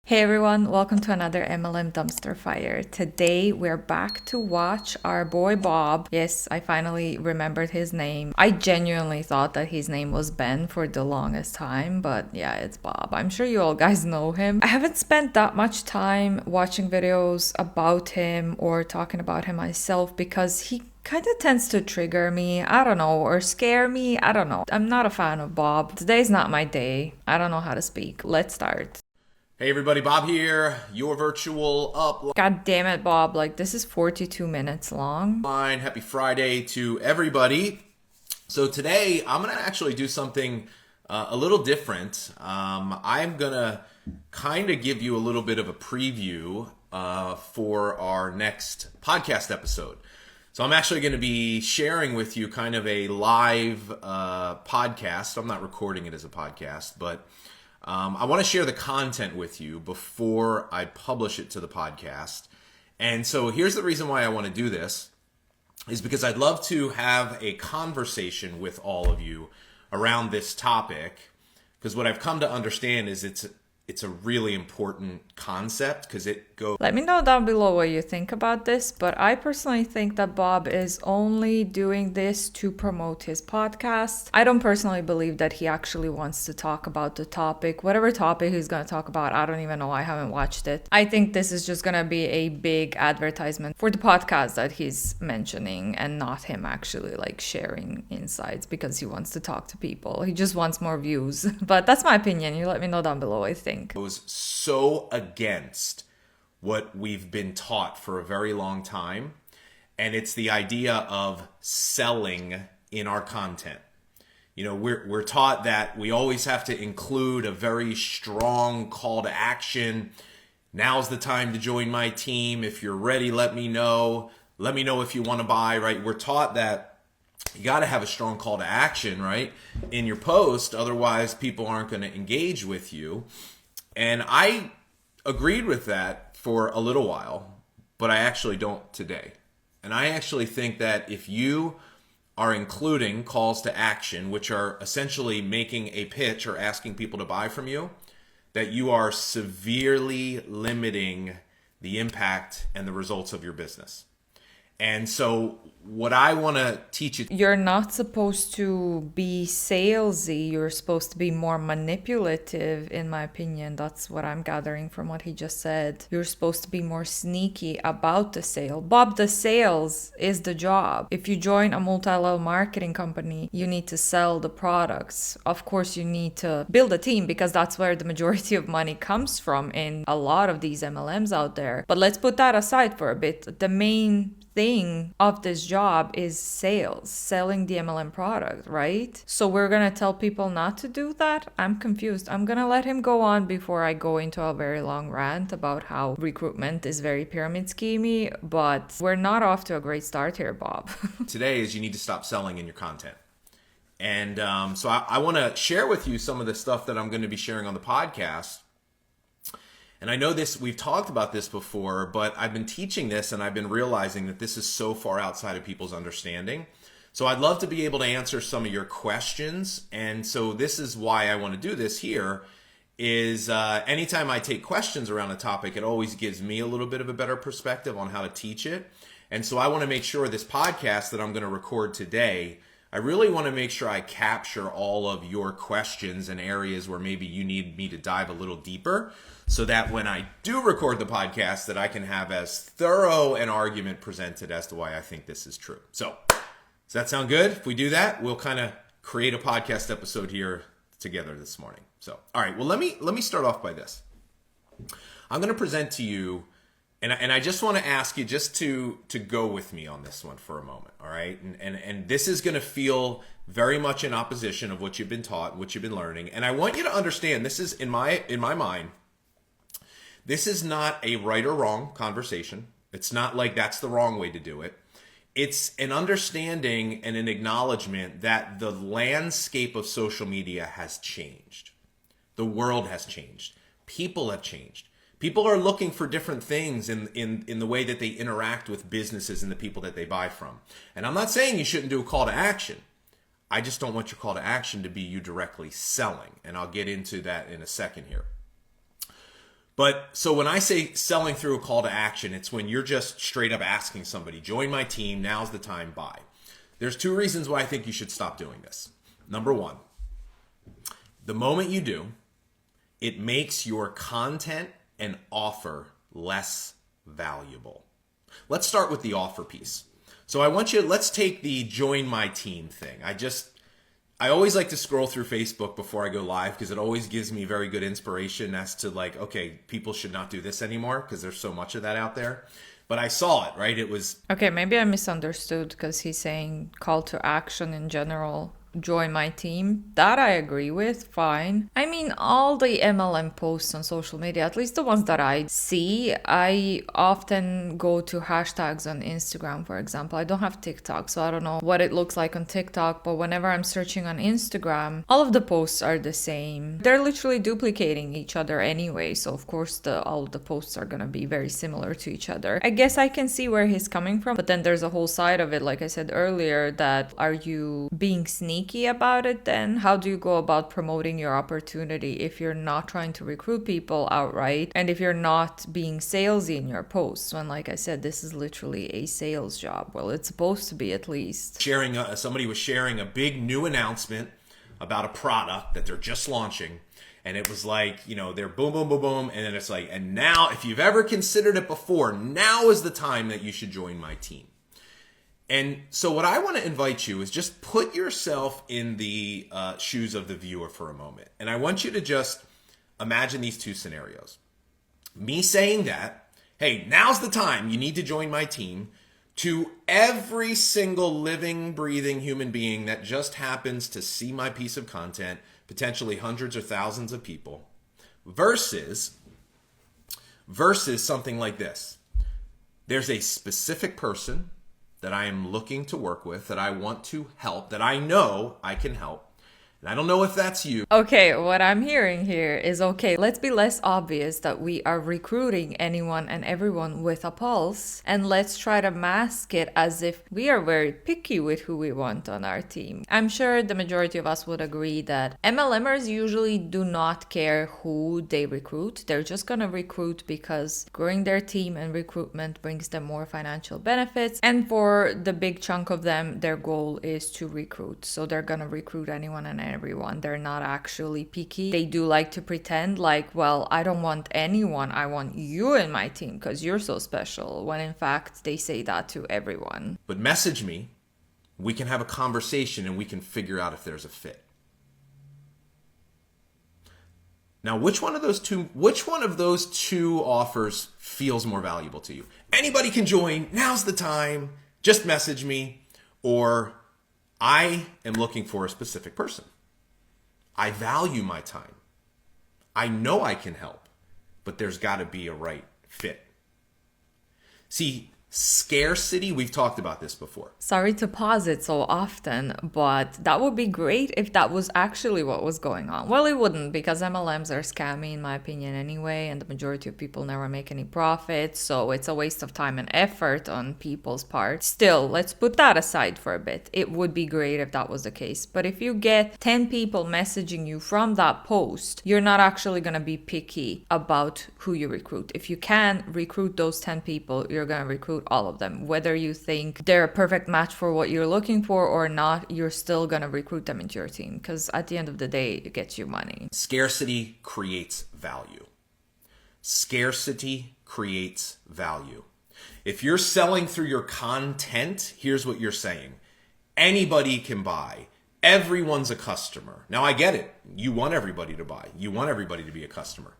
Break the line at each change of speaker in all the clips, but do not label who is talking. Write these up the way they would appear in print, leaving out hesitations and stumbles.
Hey everyone, welcome to another MLM Dumpster Fire. Today we're back to watch our boy Bob. Yes, I finally remembered his name. I genuinely thought that his name was Ben for the longest time, but yeah, it's Bob. I'm sure you all guys know him. I haven't spent that much time watching videos about him or talking about him myself because he kind of tends to trigger me, I don't know, or scare me, I don't know. I'm not a fan of Bob. Today's not my day. I don't know how to speak. Let's start.
Hey everybody, Bob here, your virtual
God damn it, Bob. Like, this is 42 minutes long.
upline. Happy Friday to everybody. So today, I'm going to actually do something a little different. I'm going to kind of give you a little bit of a preview for our next podcast episode. So I'm actually going to be sharing with you kind of a live podcast. I'm not recording it as a podcast, but I want to share the content with you before I publish it to the podcast. And so here's the reason why I want to do this is because I'd love to have a conversation with all of you around this topic, because what I've come to understand is it's a really important concept because it goes.
Let me know down below what you think about this, but I personally think that Bob is only doing this to promote his podcast. I don't personally believe that he actually wants to talk about the topic. Whatever topic he's going to talk about, I don't even know. I haven't watched it. I think this is just going to be a big advertisement for the podcast that he's mentioning and not him actually like sharing insights because he wants to talk to people. He just wants more views. But that's my opinion. You let me know down below what you think.
Goes so against what we've been taught for a very long time, and it's the idea of selling in our content. You know, we're taught that we always have to include a very strong call to action. Now's the time to join my team. If you're ready, let me know. Let me know if you want to buy, right? We're taught that you got to have a strong call to action, right, in your post. Otherwise, people aren't going to engage with you. And I agreed with that for a little while, but I actually don't today. And I actually think that if you are including calls to action, which are essentially making a pitch or asking people to buy from you, that you are severely limiting the impact and the results of your business. And so what I want to teach you...
You're not supposed to be salesy. You're supposed to be more manipulative, in my opinion. That's what I'm gathering from what he just said. You're supposed to be more sneaky about the sale. Bob, the sales is the job. If you join a multi-level marketing company, you need to sell the products. Of course, you need to build a team because that's where the majority of money comes from in a lot of these MLMs out there. But let's put that aside for a bit. The main thing of this job is sales, selling the MLM product, right? So we're gonna tell people not to do that? I'm confused. I'm gonna let him go on before I go into a very long rant about how recruitment is very pyramid schemey, but we're not off to a great start here, Bob.
Today is you need to stop selling in your content. And so I want to share with you some of the stuff that I'm going to be sharing on the podcast. And I know this, we've talked about this before, but I've been teaching this and I've been realizing that this is so far outside of people's understanding. So I'd love to be able to answer some of your questions. And so this is why I want to do this here is anytime I take questions around a topic, it always gives me a little bit of a better perspective on how to teach it. And so I want to make sure this podcast that I'm going to record today, I really want to make sure I capture all of your questions and areas where maybe you need me to dive a little deeper, so that when I do record the podcast that I can have as thorough an argument presented as to why I think this is true. So does that sound good? If we do that, we'll kind of create a podcast episode here together this morning. So, all right, well, let me start off by this. I'm going to present to you, and I just want to ask you just to go with me on this one for a moment, all right? And this is going to feel very much in opposition of what you've been taught, what you've been learning. And I want you to understand, this is, in my mind, this is not a right or wrong conversation. It's not like that's the wrong way to do it. It's an understanding and an acknowledgement that the landscape of social media has changed. The world has changed. People have changed. People are looking for different things in the way that they interact with businesses and the people that they buy from. And I'm not saying you shouldn't do a call to action. I just don't want your call to action to be you directly selling. And I'll get into that in a second here. But so when I say selling through a call to action, it's when you're just straight up asking somebody, join my team, now's the time, buy. There's two reasons why I think you should stop doing this. Number one, the moment you do, it makes your content and offer less valuable. Let's start with the offer piece. So let's take the join my team thing. I always like to scroll through Facebook before I go live because it always gives me very good inspiration as to like, okay, people should not do this anymore because there's so much of that out there. But I saw it, right? It was...
Okay, maybe I misunderstood because he's saying call to action in general. Join my team. That I agree with, fine. I mean, all the MLM posts on social media, at least the ones that I see, I often go to hashtags on Instagram, for example. I don't have TikTok, so I don't know what it looks like on TikTok, but whenever I'm searching on Instagram, all of the posts are the same. They're literally duplicating each other anyway, so of course all of the posts are gonna be very similar to each other. I guess I can see where he's coming from, but then there's a whole side of it, like I said earlier, that are you being sneaky about it then? How do you go about promoting your opportunity if you're not trying to recruit people outright and if you're not being salesy in your posts? When, like I said, this is literally a sales job. Well, it's supposed to be at least.
Somebody was sharing a big new announcement about a product that they're just launching. And it was like, they're boom, boom, boom, boom. And then it's like, and now if you've ever considered it before, now is the time that you should join my team. And so what I want to invite you is just put yourself in the shoes of the viewer for a moment. And I want you to just imagine these two scenarios. Me saying that, hey, now's the time you need to join my team, to every single living, breathing human being that just happens to see my piece of content, potentially hundreds or thousands of people, versus something like this. There's a specific person that I am looking to work with, that I want to help, that I know I can help. And I don't know if that's you.
Okay, what I'm hearing here is, okay, let's be less obvious that we are recruiting anyone and everyone with a pulse, and let's try to mask it as if we are very picky with who we want on our team. I'm sure the majority of us would agree that MLMers usually do not care who they recruit. They're just gonna recruit because growing their team and recruitment brings them more financial benefits. And for the big chunk of them, their goal is to recruit. So they're gonna recruit anyone and everyone. They're not actually picky. They do like to pretend like, well, I don't want anyone, I want you in my team because you're so special, when in fact they say that to everyone.
But message me, we can have a conversation and we can figure out if there's a fit. Now, which one of those two offers feels more valuable to you? Anybody can join, now's the time, just message me, or I am looking for a specific person. I value my time. I know I can help, but there's got to be a right fit. See, scarcity, we've talked about this before.
Sorry to pause it so often, but that would be great if that was actually what was going on. Well, it wouldn't, because MLMs are scammy in my opinion anyway, and the majority of people never make any profit, so it's a waste of time and effort on people's part. Still, let's put that aside for a bit. It would be great if that was the case, but if you get 10 people messaging you from that post, you're not actually going to be picky about who you recruit. If you can recruit those 10 people, you're going to recruit all of them. Whether you think they're a perfect match for what you're looking for or not, you're still going to recruit them into your team, because at the end of the day, it gets you money.
Scarcity creates value. Scarcity creates value. If you're selling through your content, here's what you're saying. Anybody can buy. Everyone's a customer. Now, I get it. You want everybody to buy. You want everybody to be a customer.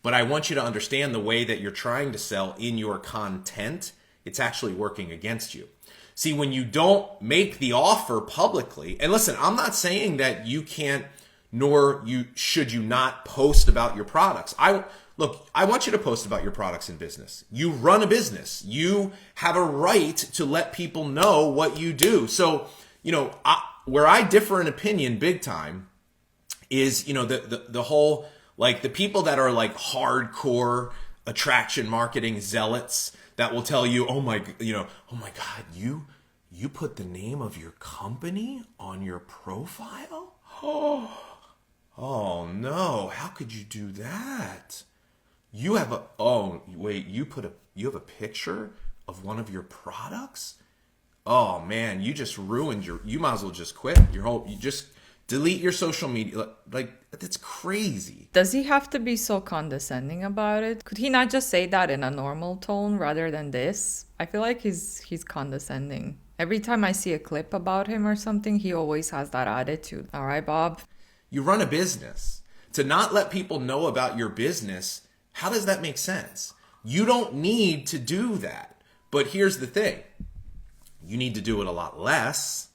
But I want you to understand the way that you're trying to sell in your content, it's actually working against you. See, when you don't make the offer publicly, and listen, I'm not saying that you can't, nor should you not post about your products. I want you to post about your products in business. You run a business. You have a right to let people know what you do. So, where I differ in opinion big time is, the whole, like the people that are like hardcore attraction marketing zealots that will tell you, oh my God, you put the name of your company on your profile? Oh no, how could you do that? You have a, oh, wait, you have a picture of one of your products? Oh man, you just ruined you might as well just quit you just delete your social media. Like, that's crazy.
Does he have to be so condescending about it? Could he not just say that in a normal tone rather than this? I feel like he's condescending. Every time I see a clip about him or something, he always has that attitude. All right, Bob?
You run a business. To not let people know about your business, how does that make sense? You don't need to do that. But here's the thing. You need to do it a lot less.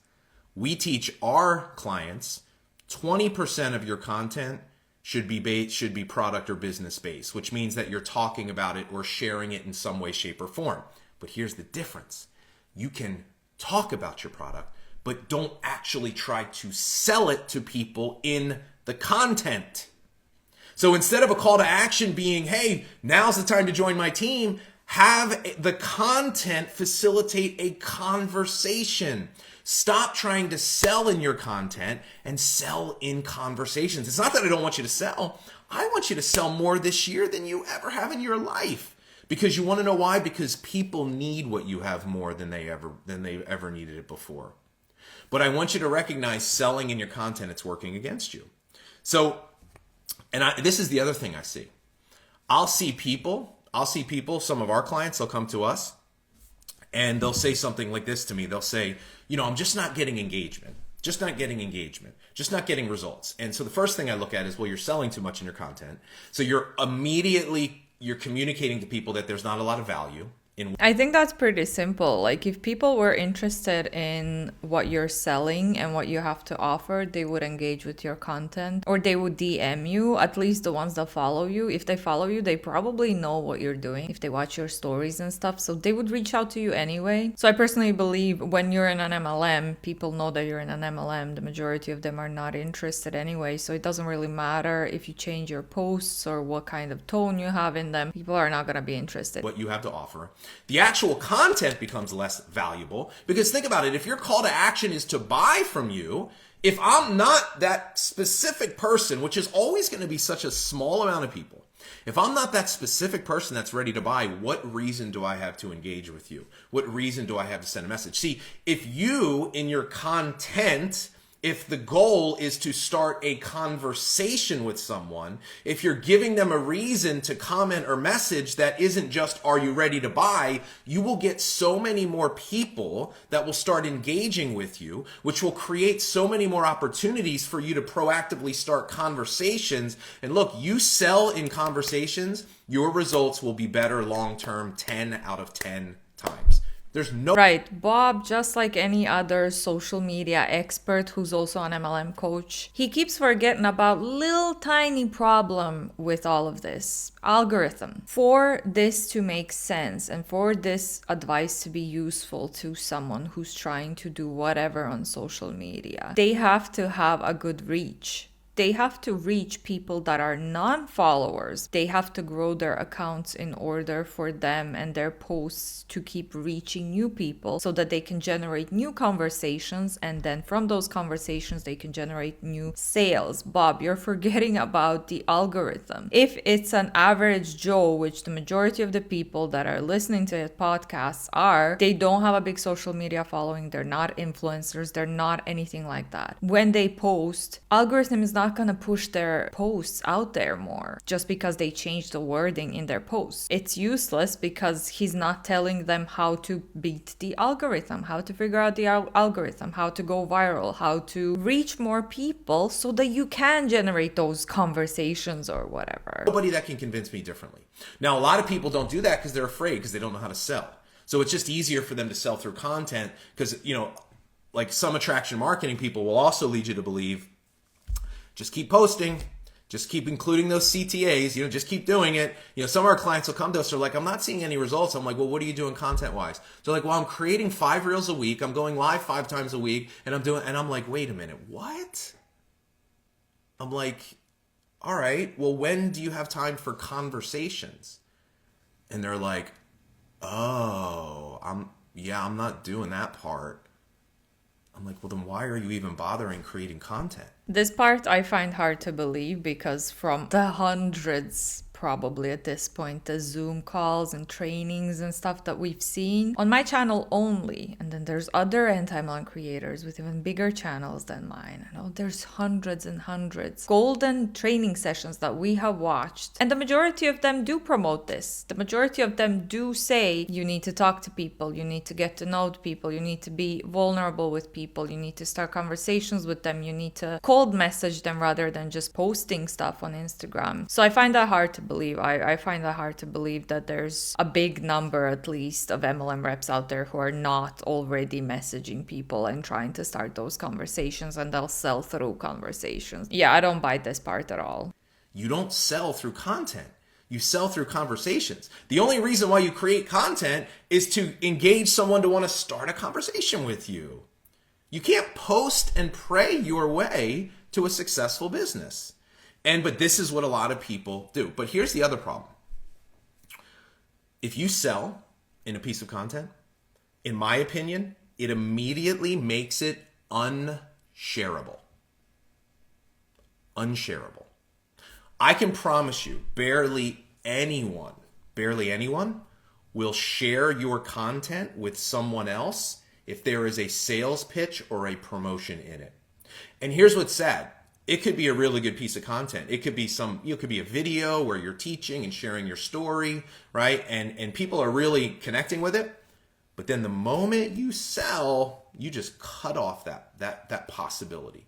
We teach our clients 20% of your content should be product or business based, which means that you're talking about it or sharing it in some way, shape, or form. But here's the difference. You can talk about your product, but don't actually try to sell it to people in the content. So instead of a call to action being, hey, now's the time to join my team, have the content facilitate a conversation. Stop trying to sell in your content and sell in conversations. It's not that I don't want you to sell. I want you to sell more this year than you ever have in your life. Because you want to know why? Because people need what you have more than they ever needed it before. But I want you to recognize selling in your content, it's working against you. So, this is the other thing I see. I'll see people, some of our clients, they'll come to us and they'll say something like this to me. They'll say, I'm just not getting engagement, just not getting results. And so the first thing I look at is, well, you're selling too much in your content. So you're communicating to people that there's not a lot of value.
I think that's pretty simple. Like, if people were interested in what you're selling and what you have to offer, they would engage with your content, or they would DM you, at least the ones that follow you. If they follow you, they probably know what you're doing if they watch your stories and stuff. So they would reach out to you anyway. So I personally believe when you're in an MLM, people know that you're in an MLM. The majority of them are not interested anyway. So it doesn't really matter if you change your posts or what kind of tone you have in them. People are not going to be interested.
What you have to offer. The actual content becomes less valuable, because think about it. If your call to action is to buy from you, if I'm not that specific person, which is always going to be such a small amount of people, if I'm not that specific person that's ready to buy, what reason do I have to engage with you? What reason do I have to send a message? See, if you, in your content, if the goal is to start a conversation with someone, if you're giving them a reason to comment or message that isn't just, are you ready to buy? You will get so many more people that will start engaging with you, which will create so many more opportunities for you to proactively start conversations. And look, you sell in conversations, your results will be better long-term 10 out of 10 times. There's no...
Right. Bob, just like any other social media expert who's also an MLM coach, he keeps forgetting about little tiny problem with all of this. Algorithm. For this to make sense and for this advice to be useful to someone who's trying to do whatever on social media, they have to have a good reach. They have to reach people that are non-followers. They have to grow their accounts in order for them and their posts to keep reaching new people so that they can generate new conversations, and then from those conversations they can generate new sales. Bob, you're forgetting about the algorithm. If it's an average Joe, which the majority of the people that are listening to podcasts are, they don't have a big social media following, they're not influencers, they're not anything like that. When they post, algorithm is not going to push their posts out there more just because they changed the wording in their posts. It's useless because he's not telling them how to beat the algorithm, how to figure out the algorithm, how to go viral, how to reach more people so that you can generate those conversations or whatever.
Nobody that can convince me differently. Now, a lot of people don't do that because they're afraid, because they don't know how to sell. So it's just easier for them to sell through content because, like some attraction marketing people will also lead you to believe, just keep posting, just keep including those CTAs, just keep doing it. Some of our clients will come to us, they're like, I'm not seeing any results. I'm like, well, what are you doing content-wise? They're like, well, I'm creating 5 reels a week. I'm going live 5 times a week. And I'm like, wait a minute, what? I'm like, all right, well, when do you have time for conversations? And they're like, oh, I'm not doing that part. I'm like, well, then why are you even bothering creating content?
This part I find hard to believe because from the hundreds, probably at this point, the Zoom calls and trainings and stuff that we've seen on my channel only. And then there's other anti-MLM creators with even bigger channels than mine. I know there's hundreds and hundreds golden training sessions that we have watched, and the majority of them do promote this. The majority of them do say you need to talk to people, you need to get to know people, you need to be vulnerable with people, you need to start conversations with them, you need to cold message them rather than just posting stuff on Instagram. So I find that hard to believe. I find that hard to believe that there's a big number, at least, of MLM reps out there who are not already messaging people and trying to start those conversations, and they'll sell through conversations. Yeah, I don't buy this part at all.
You don't sell through content. You sell through conversations. The only reason why you create content is to engage someone to want to start a conversation with you. You can't post and pray your way to a successful business. But this is what a lot of people do. But here's the other problem. If you sell in a piece of content, in my opinion, it immediately makes it unshareable. Unshareable. I can promise you, barely anyone will share your content with someone else if there is a sales pitch or a promotion in it. And here's what's sad. It could be a really good piece of content. It could be could be a video where you're teaching and sharing your story, right? And people are really connecting with it. But then the moment you sell, you just cut off that possibility.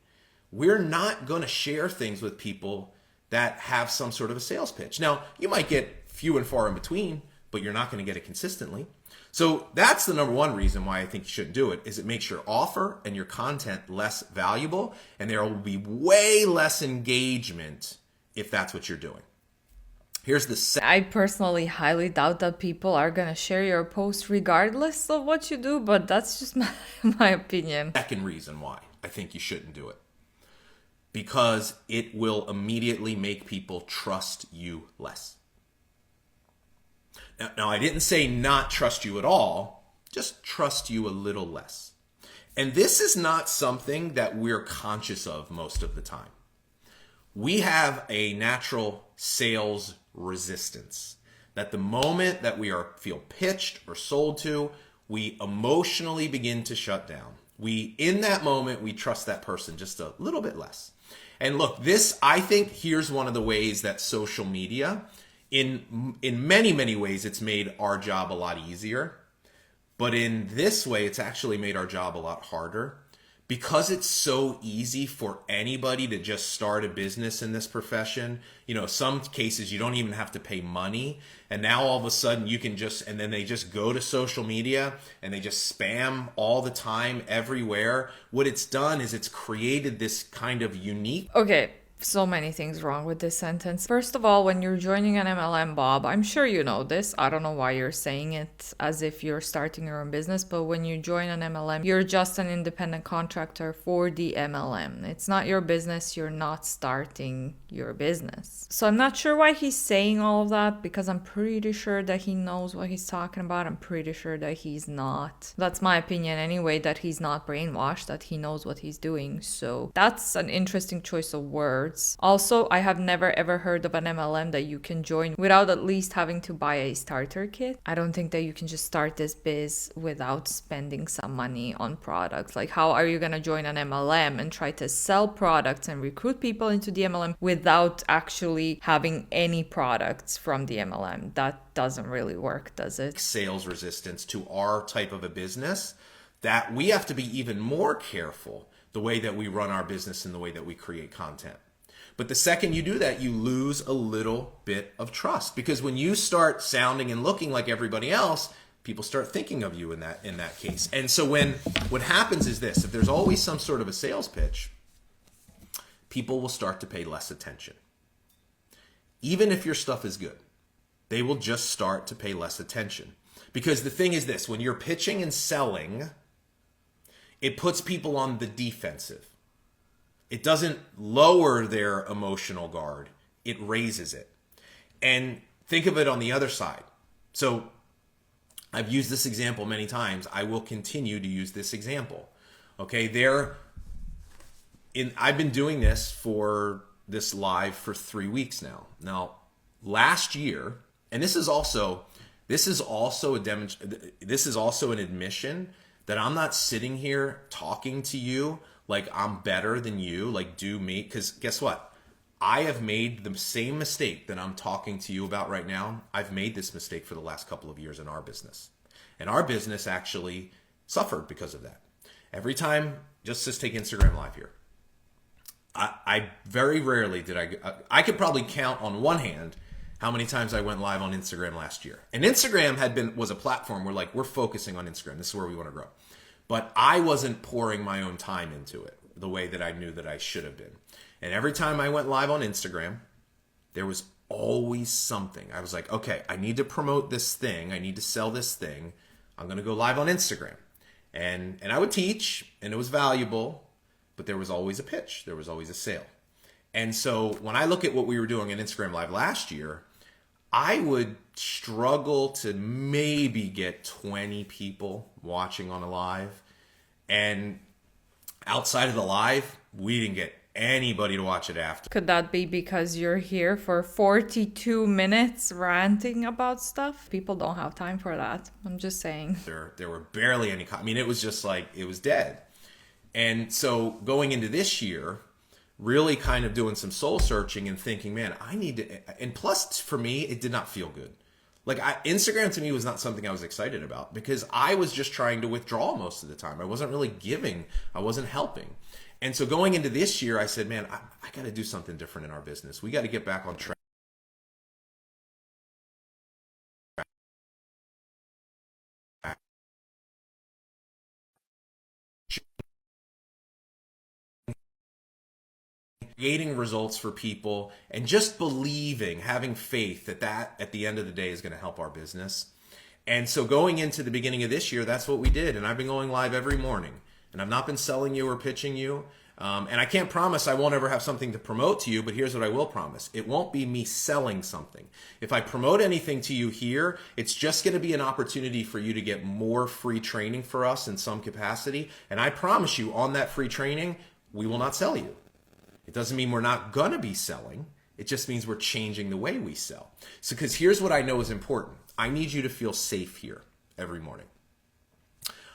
We're not going to share things with people that have some sort of a sales pitch. Now, you might get few and far in between, but you're not going to get it consistently. So that's the number one reason why I think you shouldn't do it, is it makes your offer and your content less valuable, and there will be way less engagement if that's what you're doing. Here's the
I personally highly doubt that people are going to share your post regardless of what you do, but that's just my opinion.
Second reason why I think you shouldn't do it. Because it will immediately make people trust you less. Now, I didn't say not trust you at all, just trust you a little less. And this is not something that we're conscious of most of the time. We have a natural sales resistance that the moment that we feel pitched or sold to, we emotionally begin to shut down. In that moment, we trust that person just a little bit less. And look, I think here's one of the ways that social media, in many, many ways, it's made our job a lot easier. But in this way, it's actually made our job a lot harder. Because it's so easy for anybody to just start a business in this profession. Some cases you don't even have to pay money. And now all of a sudden and then they just go to social media and they just spam all the time everywhere. What it's done is it's created this kind of unique.
Okay. So many things wrong with this sentence. First of all, when you're joining an MLM, Bob, I'm sure you know this. I don't know why you're saying it as if you're starting your own business, but when you join an MLM, you're just an independent contractor for the MLM. It's not your business. You're not starting your business. So I'm not sure why he's saying all of that, because I'm pretty sure that he knows what he's talking about. I'm pretty sure that he's not. That's my opinion anyway, that he's not brainwashed, that he knows what he's doing. So that's an interesting choice of words. Also, I have never ever heard of an MLM that you can join without at least having to buy a starter kit. I don't think that you can just start this biz without spending some money on products. Like, how are you going to join an MLM and try to sell products and recruit people into the MLM without actually having any products from the MLM? That doesn't really work, does it?
Sales resistance to our type of a business, that we have to be even more careful the way that we run our business and the way that we create content. But the second you do that, you lose a little bit of trust, because when you start sounding and looking like everybody else, people start thinking of you in that case. And so what happens is this: if there's always some sort of a sales pitch, people will start to pay less attention. Even if your stuff is good, they will just start to pay less attention. Because the thing is this: when you're pitching and selling, it puts people on the defensive. It doesn't lower their emotional guard. It raises it. And think of it on the other side. So I've used this example many times. I will continue to use this example. Okay, I've been doing this live for 3 weeks now. Now, last year, and this is also an admission that I'm not sitting here talking to you like I'm better than you, like do me, because guess what? I have made the same mistake that I'm talking to you about right now. I've made this mistake for the last couple of years in our business. And our business actually suffered because of that. Every time, just take Instagram Live here. I very rarely did I could probably count on one hand how many times I went live on Instagram last year. And Instagram was a platform where we're focusing on Instagram. This is where we want to grow. But I wasn't pouring my own time into it the way that I knew that I should have been. And every time I went live on Instagram, there was always something. I was like, okay, I need to promote this thing. I need to sell this thing. I'm going to go live on Instagram. And I would teach, and it was valuable, but there was always a pitch. There was always a sale. And so when I look at what we were doing in Instagram Live last year, I would struggle to maybe get 20 people watching on a live. And outside of the live, we didn't get anybody to watch it after.
Could that be because you're here for 42 minutes ranting about stuff? People don't have time for that. I'm just saying.
There were barely any. It was just it was dead. And so going into this year, really kind of doing some soul searching and thinking, man, I need to. And plus, for me, it did not feel good. Instagram to me was not something I was excited about because I was just trying to withdraw most of the time. I wasn't really giving. I wasn't helping. And so going into this year, I said, man, I got to do something different in our business. We got to get back on track. Creating results for people and just believing, having faith that at the end of the day is going to help our business. And so going into the beginning of this year, that's what we did. And I've been going live every morning. And I've not been selling you or pitching you. And I can't promise I won't ever have something to promote to you, but here's what I will promise. It won't be me selling something. If I promote anything to you here, it's just going to be an opportunity for you to get more free training for us in some capacity. And I promise you on that free training, we will not sell you. It doesn't mean we're not going to be selling. It just means we're changing the way we sell. So, because here's what I know is important. I need you to feel safe here every morning.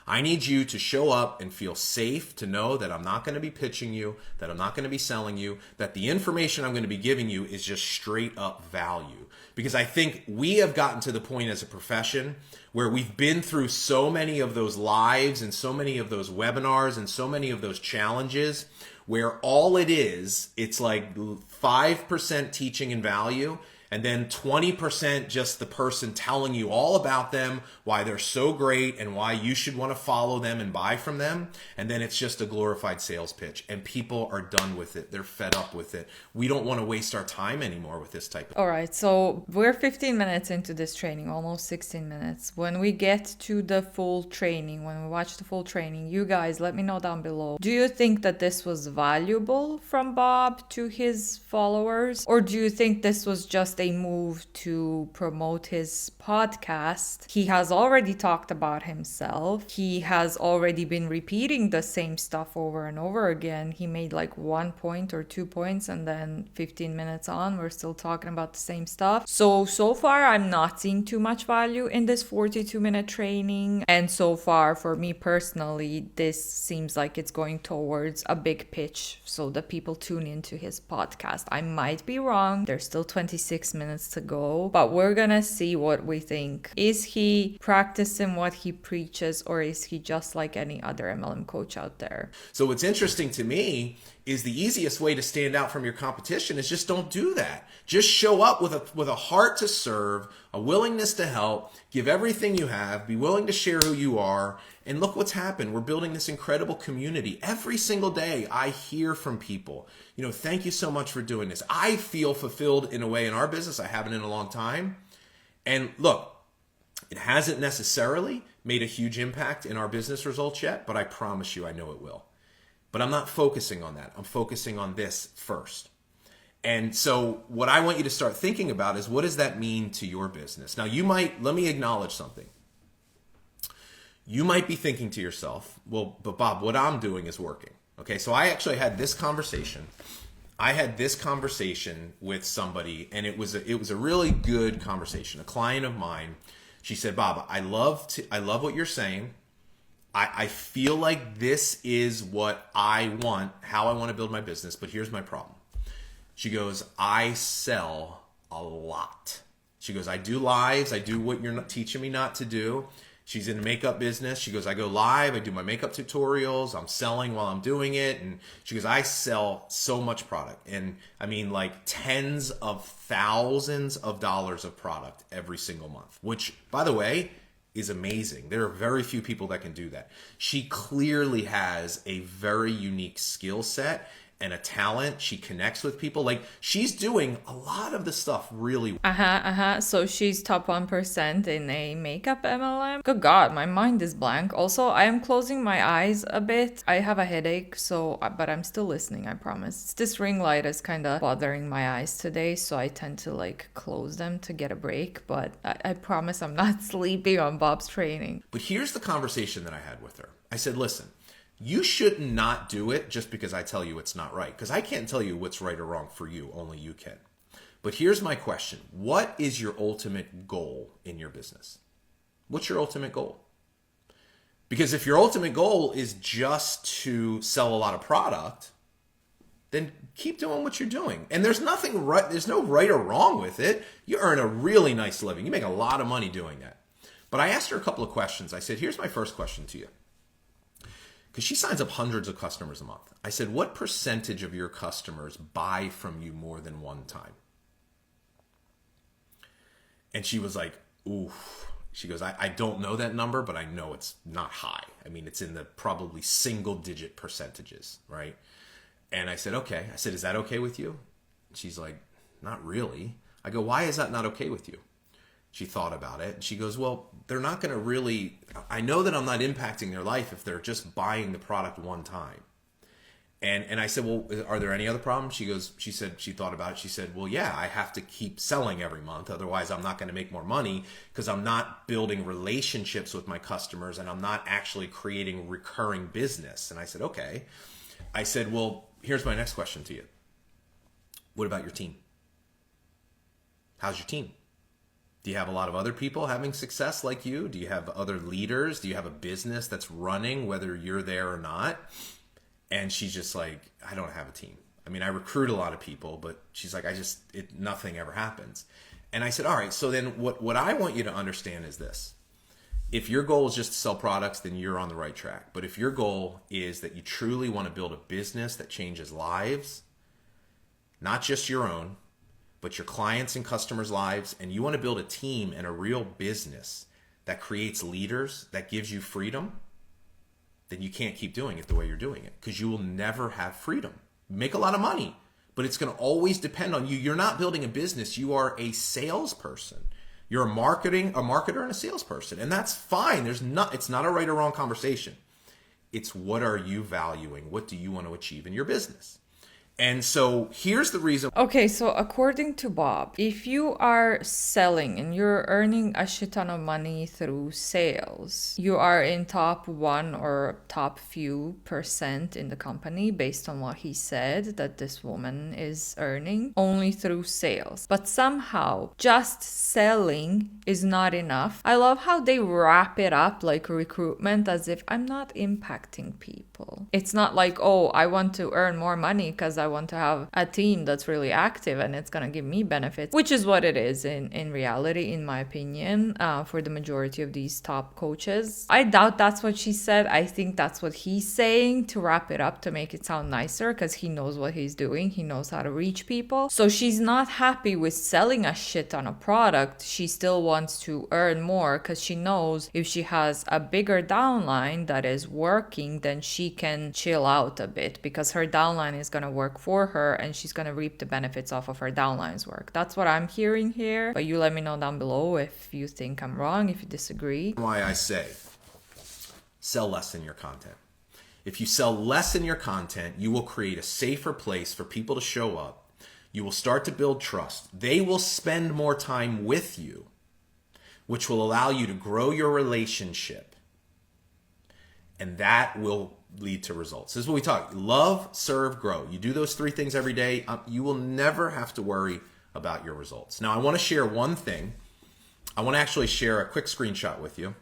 I need you to show up and feel safe to know that I'm not going to be pitching you, that I'm not going to be selling you, that the information I'm going to be giving you is just straight up value. Because I think we have gotten to the point as a profession where we've been through so many of those lives and so many of those webinars and so many of those challenges where all it is, it's 5% teaching and value, and then 20% just the person telling you all about them, why they're so great and why you should want to follow them and buy from them. And then it's just a glorified sales pitch and people are done with it. They're fed up with it. We don't want to waste our time anymore with this type of.
All right. So we're 15 minutes into this training, almost 16 minutes. When we get to the full training, when we watch the full training, you guys let me know down below. Do you think that this was valuable from Bob to his followers? Or do you think this was just a move to promote his podcast? He has already talked about himself. He has already been repeating the same stuff over and over again. He made 1 point or 2 points, and then 15 minutes on, we're still talking about the same stuff. So far, I'm not seeing too much value in this 42-minute training. And so far, for me personally, this seems like it's going towards a big pitch so that people tune into his podcast. I might be wrong. There's still 26 minutes to go, but we're gonna see what we think. Is he practicing what he preaches, or is he just like any other MLM coach out there?
So what's interesting to me is the easiest way to stand out from your competition is just don't do that. Just show up with a heart to serve, a willingness to help, give everything you have, be willing to share who you are, and look what's happened. We're building this incredible community. Every single day I hear from people, thank you so much for doing this. I feel fulfilled in a way in our business I haven't in a long time. And look, it hasn't necessarily made a huge impact in our business results yet, but I promise you I know it will. But I'm not focusing on that. I'm focusing on this first. And so what I want you to start thinking about is, what does that mean to your business? Now let me acknowledge something. You might be thinking to yourself, well, but Bob, what I'm doing is working. Okay, so I actually had this conversation I had this conversation with somebody, and it was a really good conversation. A client of mine, she said, "Bob, I love what you're saying. I feel like this is what I want, how I want to build my business, but here's my problem." She goes, "I sell a lot." She goes, "I do lives. I do what you're not teaching me not to do." She's in the makeup business. She goes, "I go live. I do my makeup tutorials. I'm selling while I'm doing it." And she goes, "I sell so much product." And I mean, like tens of thousands of dollars of product every single month, which, by the way, is amazing. There are very few people that can do that. She clearly has a very unique skill set and a talent. She connects with people. Like, she's doing a lot of the stuff really well.
So she's top 1% in a makeup MLM. Good God, my mind is blank. Also, I am closing my eyes a bit. I have a headache, but I'm still listening, I promise. This ring light is kind of bothering my eyes today, so I tend to like close them to get a break, but I promise I'm not sleeping on Bob's training.
But here's the conversation that I had with her. I said, "Listen, you should not do it just because I tell you it's not right, because I can't tell you what's right or wrong for you. Only you can. But here's my question. What is your ultimate goal in your business? What's your ultimate goal? Because if your ultimate goal is just to sell a lot of product, then keep doing what you're doing. And there's nothing right. There's no right or wrong with it. You earn a really nice living. You make a lot of money doing that." But I asked her a couple of questions. I said, "Here's my first question to you." Because she signs up hundreds of customers a month. I said, "What percentage of your customers buy from you more than one time?" And she was like, "Oof." She goes, I don't know that number, but I know it's not high. I mean, it's in the probably single digit percentages, right? And I said, "Okay." I said, "Is that okay with you?" She's like, "Not really." I go, "Why is that not okay with you?" She thought about it. And she goes, "Well, they're not going to really, I know that I'm not impacting their life if they're just buying the product one time." And I said, "Well, are there any other problems?" She said, she thought about it. She said, "Well, yeah, I have to keep selling every month. Otherwise, I'm not going to make more money because I'm not building relationships with my customers and I'm not actually creating recurring business." And I said, "Okay." I said, "Well, here's my next question to you. What about your team? How's your team? Do you have a lot of other people having success like you? Do you have other leaders? Do you have a business that's running whether you're there or not?" And she's just like, "I don't have a team. I mean, I recruit a lot of people," but she's like, nothing ever happens." And I said, "All right, so then what I want you to understand is this. If your goal is just to sell products, then you're on the right track. But if your goal is that you truly want to build a business that changes lives, not just your own, but your clients and customers' lives, and you want to build a team and a real business that creates leaders, that gives you freedom, then you can't keep doing it the way you're doing it, because you will never have freedom. Make a lot of money, but it's going to always depend on you. You're not building a business. You are a salesperson. You're a marketer and a salesperson, and that's fine. It's not a right or wrong conversation. It's what are you valuing? What do you want to achieve in your business? And so here's the reason.
Okay, so according to Bob, if you are selling and you're earning a shit ton of money through sales, you are in top 1 or top few % in the company based on what he said that this woman is earning only through sales. But somehow just selling is not enough. I love how they wrap it up like recruitment as if I'm not impacting people. It's not like, oh, I want to earn more money because I want to have a team that's really active and it's going to give me benefits, which is what it is in reality, in my opinion, for the majority of these top coaches. I doubt that's what she said. I think that's what he's saying to wrap it up, to make it sound nicer, because he knows what he's doing. He knows how to reach people. So she's not happy with selling a shit ton of product. She still wants to earn more because she knows if she has a bigger downline that is working, then she can chill out a bit because her downline is going to work for her and she's going to reap the benefits off of her downline's work. That's what I'm hearing here. But you let me know down below if you think I'm wrong, if you disagree.
Why I say sell less in your content. If you sell less in your content, you will create a safer place for people to show up. You will start to build trust. They will spend more time with you, which will allow you to grow your relationship. And that will lead to results. This is what we talk. Love, serve, grow. You do those three things every day. You will never have to worry about your results. Now, I want to share one thing. I want to actually share a quick screenshot with you,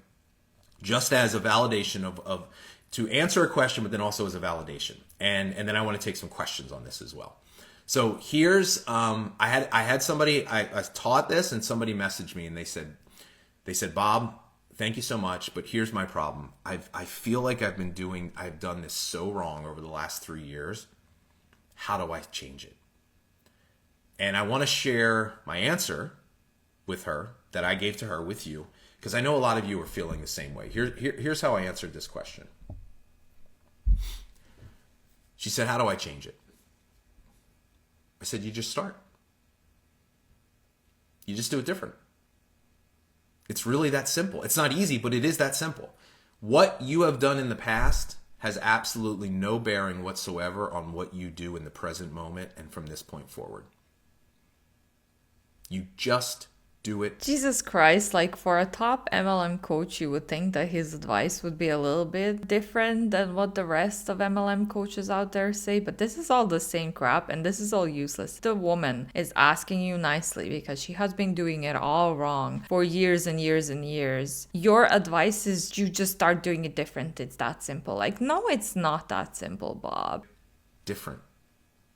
just as a validation of to answer a question, but then also as a validation. And then I want to take some questions on this as well. So here's I had somebody, I taught this, and somebody messaged me and they said, Bob, thank you so much, but here's my problem. I feel like I've done this so wrong over the last 3 years. How do I change it? And I want to share my answer with her that I gave to her with you, because I know a lot of you are feeling the same way. Here's how I answered this question. She said, how do I change it? I said, you just start. You just do it different. It's really that simple. It's not easy, but it is that simple. What you have done in the past has absolutely no bearing whatsoever on what you do in the present moment and from this point forward. You just do it.
Jesus Christ, like for a top MLM coach, you would think that his advice would be a little bit different than what the rest of MLM coaches out there say, but this is all the same crap and this is all useless. The woman is asking you nicely because she has been doing it all wrong for years and years and years. Your advice is you just start doing it different. It's that simple. Like, no, it's not that simple, Bob.
Different.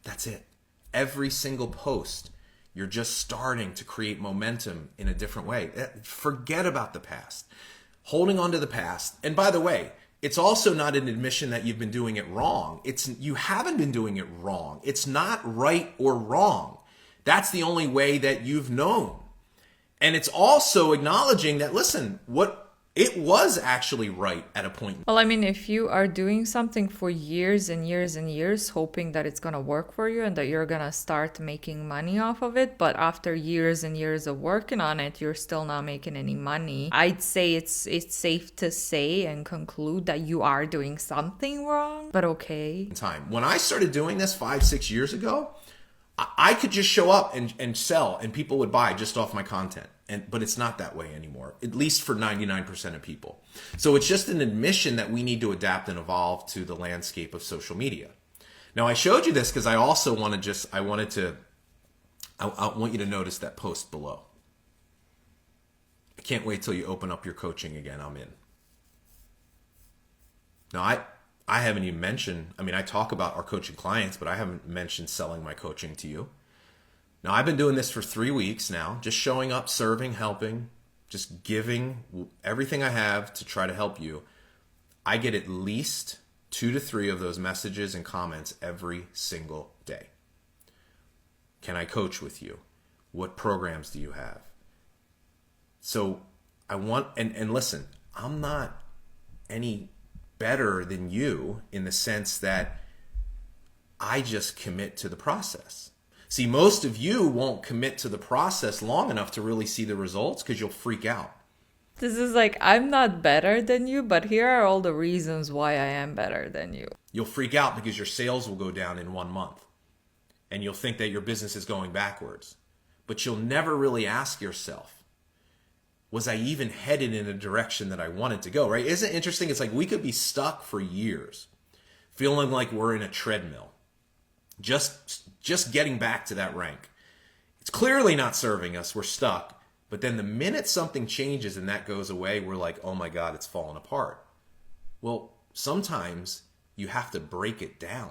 That's it. Every single post, you're just starting to create momentum in a different way. Forget about the past. Holding on to the past. And by the way, it's also not an admission that you've been doing it wrong. You haven't been doing it wrong. It's not right or wrong. That's the only way that you've known. And it's also acknowledging that, listen, it was actually right at a point.
Well, I mean, if you are doing something for years and years and years, hoping that it's going to work for you and that you're going to start making money off of it, but after years and years of working on it, you're still not making any money, I'd say it's safe to say and conclude that you are doing something wrong, but okay.
When I started doing this 5-6 years ago, I could just show up and sell and people would buy just off my content. But it's not that way anymore, at least for 99% of people. So it's just an admission that we need to adapt and evolve to the landscape of social media. Now, I showed you this because I also want you to notice that post below. I can't wait till you open up your coaching again. I'm in. Now, I haven't even mentioned, I talk about our coaching clients, but I haven't mentioned selling my coaching to you. Now, I've been doing this for 3 weeks now, just showing up, serving, helping, just giving everything I have to try to help you. I get at least 2 to 3 of those messages and comments every single day. Can I coach with you? What programs do you have? So I want, and listen, I'm not any better than you in the sense that I just commit to the process. See, most of you won't commit to the process long enough to really see the results because you'll freak out.
This is like, I'm not better than you, but here are all the reasons why I am better than you.
You'll freak out because your sales will go down in 1 month. And you'll think that your business is going backwards. But you'll never really ask yourself, was I even headed in a direction that I wanted to go, right? Isn't it interesting? It's like we could be stuck for years, feeling like we're in a treadmill. Just getting back to that rank. It's clearly not serving us. We're stuck. But then the minute something changes and that goes away, we're like, oh my God, it's falling apart. Well, sometimes you have to break it down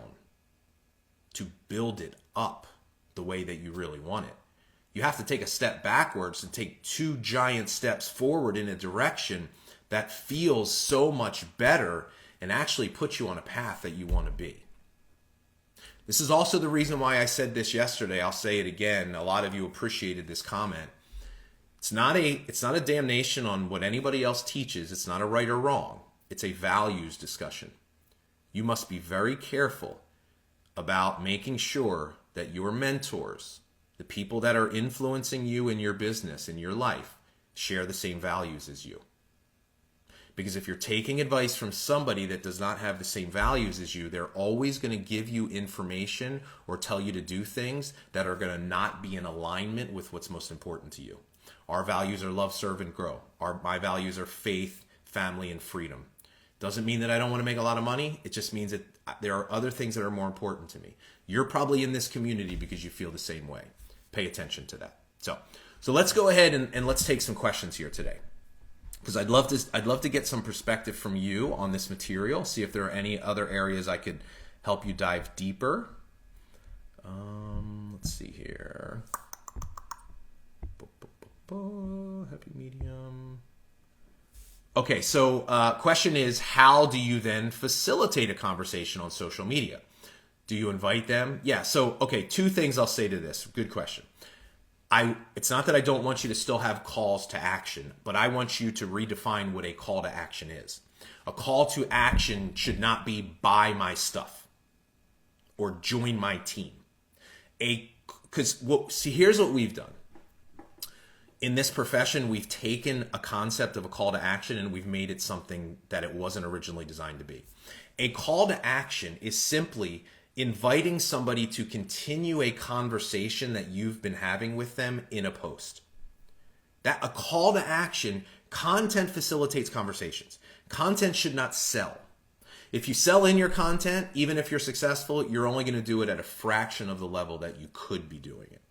to build it up the way that you really want it. You have to take a step backwards and take 2 giant steps forward in a direction that feels so much better and actually puts you on a path that you want to be. This is also the reason why I said this yesterday. I'll say it again. A lot of you appreciated this comment. It's not a damnation on what anybody else teaches. It's not a right or wrong. It's a values discussion. You must be very careful about making sure that your mentors, the people that are influencing you in your business, in your life, share the same values as you. Because if you're taking advice from somebody that does not have the same values as you, they're always going to give you information or tell you to do things that are going to not be in alignment with what's most important to you. Our values are love, serve, and grow. My values are faith, family, and freedom. Doesn't mean that I don't want to make a lot of money. It just means that there are other things that are more important to me. You're probably in this community because you feel the same way. Pay attention to that. So let's go ahead and let's take some questions here today, because I'd love to get some perspective from you on this material. See if there are any other areas I could help you dive deeper. Let's see here. Happy medium. Okay, so question is, how do you then facilitate a conversation on social media? Do you invite them? Yeah, so, okay, two things I'll say to this. Good question. It's not that I don't want you to still have calls to action, but I want you to redefine what a call to action is. A call to action should not be buy my stuff or join my team. See, here's what we've done. In this profession, we've taken a concept of a call to action and we've made it something that it wasn't originally designed to be. A call to action is simply inviting somebody to continue a conversation that you've been having with them in a post. That a call to action, content facilitates conversations. Content should not sell. If you sell in your content, even if you're successful, you're only going to do it at a fraction of the level that you could be doing it.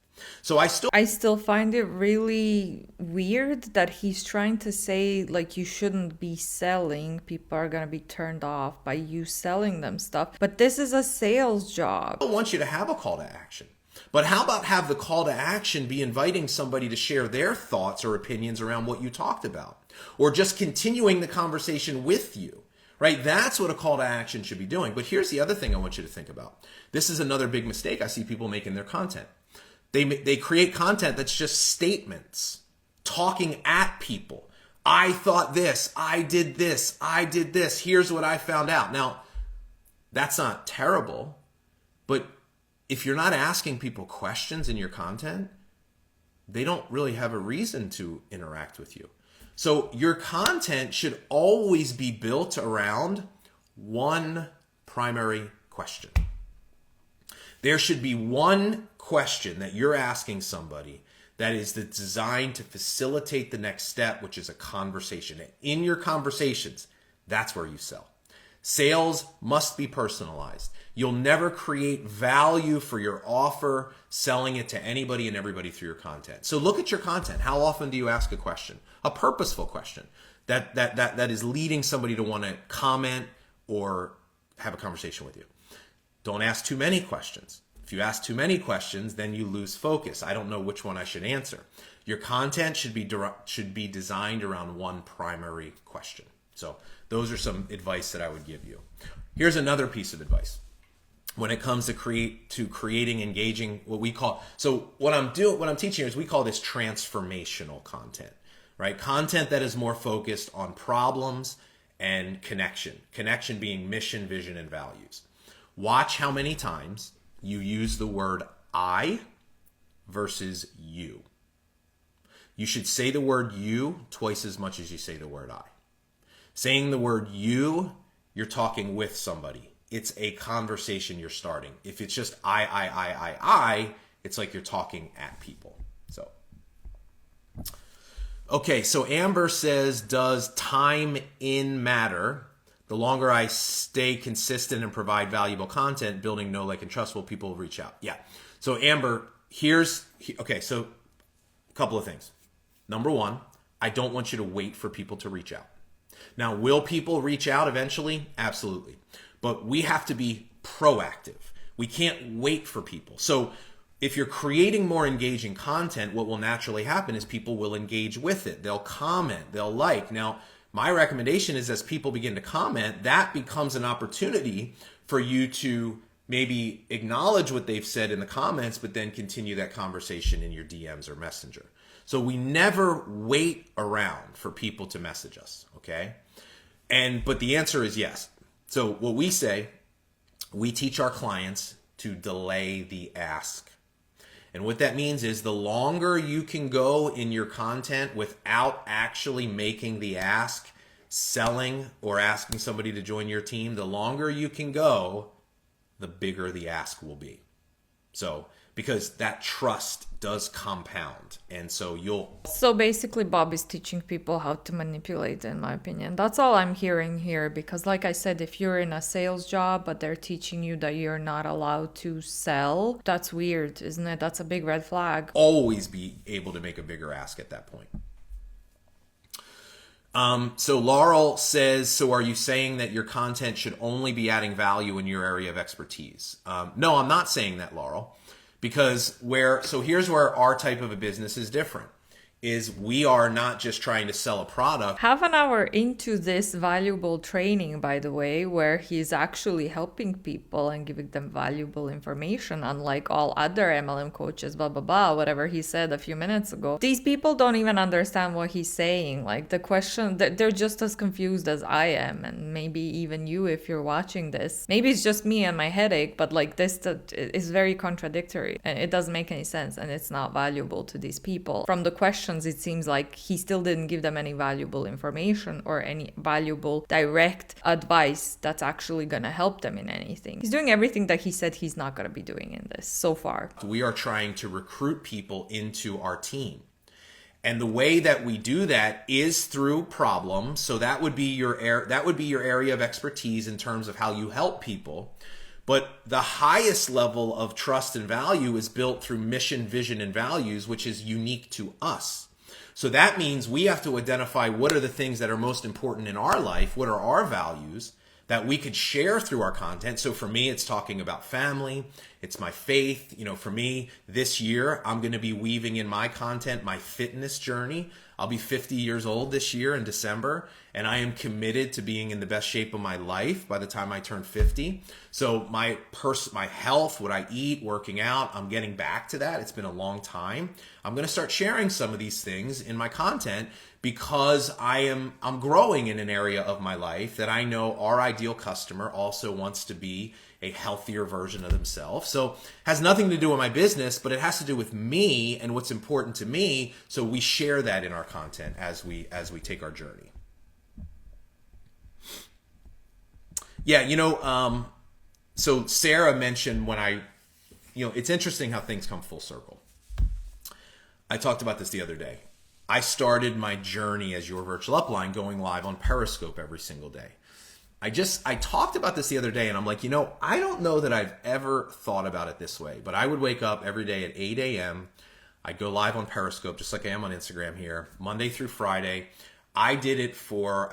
So I still
find it really weird that he's trying to say, like, you shouldn't be selling. People are going to be turned off by you selling them stuff. But this is a sales job.
I don't want you to have a call to action. But how about have the call to action be inviting somebody to share their thoughts or opinions around what you talked about? Or just continuing the conversation with you, right? That's what a call to action should be doing. But here's the other thing I want you to think about. This is another big mistake I see people make in their content. They create content that's just statements, talking at people. I thought this, I did this, here's what I found out. Now, that's not terrible, but if you're not asking people questions in your content, they don't really have a reason to interact with you. So your content should always be built around one primary question. There should be one question that you're asking somebody that is designed to facilitate the next step, which is a conversation. In your conversations, that's where you sell. Sales must be personalized. You'll never create value for your offer selling it to anybody and everybody through your content. So look at your content. How often do you ask a question? A purposeful question that is leading somebody to want to comment or have a conversation with you. Don't ask too many questions. If you ask too many questions, then you lose focus. I don't know which one I should answer. Your content should be designed around one primary question. So those are some advice that I would give you. Here's another piece of advice. When it comes to creating engaging, what I'm teaching is we call this transformational content, right? Content that is more focused on problems and connection. Connection being mission, vision, and values. Watch how many times you use the word I versus you. You should say the word you twice as much as you say the word I. Saying the word you, you're talking with somebody. It's a conversation you're starting. If it's just I, it's like you're talking at people. Okay, so Amber says, does time in matter? The longer I stay consistent and provide valuable content, building know, like, and trust, will people reach out? Yeah. So Amber, so a couple of things. Number one, I don't want you to wait for people to reach out. Now, will people reach out eventually? Absolutely. But we have to be proactive. We can't wait for people. So if you're creating more engaging content, what will naturally happen is people will engage with it. They'll comment, they'll like. Now, my recommendation is as people begin to comment, that becomes an opportunity for you to maybe acknowledge what they've said in the comments, but then continue that conversation in your DMs or Messenger. So we never wait around for people to message us, okay? But the answer is yes. So what we say, we teach our clients to delay the ask. And what that means is the longer you can go in your content without actually making the ask, selling, or asking somebody to join your team, the longer you can go, the bigger the ask will be. So because that trust does compound. And so
So basically, Bob is teaching people how to manipulate, in my opinion. That's all I'm hearing here. Because, like I said, if you're in a sales job, but they're teaching you that you're not allowed to sell, that's weird, isn't it? That's a big red flag.
always be able to make a bigger ask at that point. So Laurel says, so are you saying that your content should only be adding value in your area of expertise? No, I'm not saying that, Laurel, because here's where our type of a business is different. Is we are not just trying to sell a product.
Half an hour into this valuable training, by the way, where he's actually helping people and giving them valuable information, unlike all other MLM coaches, blah, blah, blah, whatever he said a few minutes ago. These people don't even understand what he's saying. Like the question, they're just as confused as I am, and maybe even you if you're watching this. Maybe it's just me and my headache, but like this that is very contradictory and it doesn't make any sense and it's not valuable to these people. From the questions, it seems like he still didn't give them any valuable information or any valuable direct advice that's actually going to help them in anything. He's doing everything that he said he's not going to be doing in this so far.
We are trying to recruit people into our team. And the way that we do that is through problems. So that would be your area of expertise in terms of how you help people. But the highest level of trust and value is built through mission, vision, and values, which is unique to us. So that means we have to identify what are the things that are most important in our life, what are our values that we could share through our content. So for me, it's talking about family, it's my faith. For me, this year, I'm going to be weaving in my content, my fitness journey. I'll be 50 years old this year in December, and I am committed to being in the best shape of my life by the time I turn 50. So my health, what I eat, working out, I'm getting back to that. It's been a long time. I'm going to start sharing some of these things in my content because I'm growing in an area of my life that I know our ideal customer also wants to be a healthier version of themselves. So it has nothing to do with my business, but it has to do with me and what's important to me. So we share that in our content as we take our journey. Yeah, so Sarah mentioned it's interesting how things come full circle. I talked about this the other day. I started my journey as your virtual upline going live on Periscope every single day. I talked about this the other day and I'm like, I don't know that I've ever thought about it this way, but I would wake up every day at 8 a.m. I'd go live on Periscope just like I am on Instagram here, Monday through Friday. I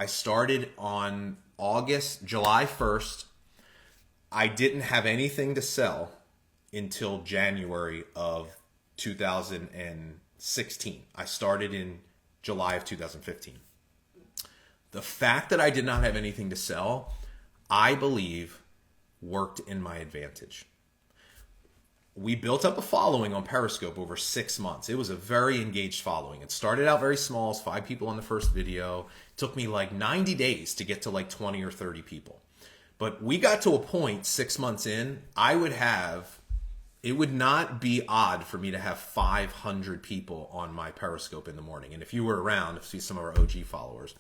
started on July 1st. I didn't have anything to sell until January of 2016. I started in July of 2015. The fact that I did not have anything to sell, I believe, worked in my advantage. We built up a following on Periscope over 6 months. It was a very engaged following. It started out very small, as 5 people on the first video. It took me like 90 days to get to like 20 or 30 people. But we got to a point 6 months in, it would not be odd for me to have 500 people on my Periscope in the morning. And if you were around, if you see some of our OG followers.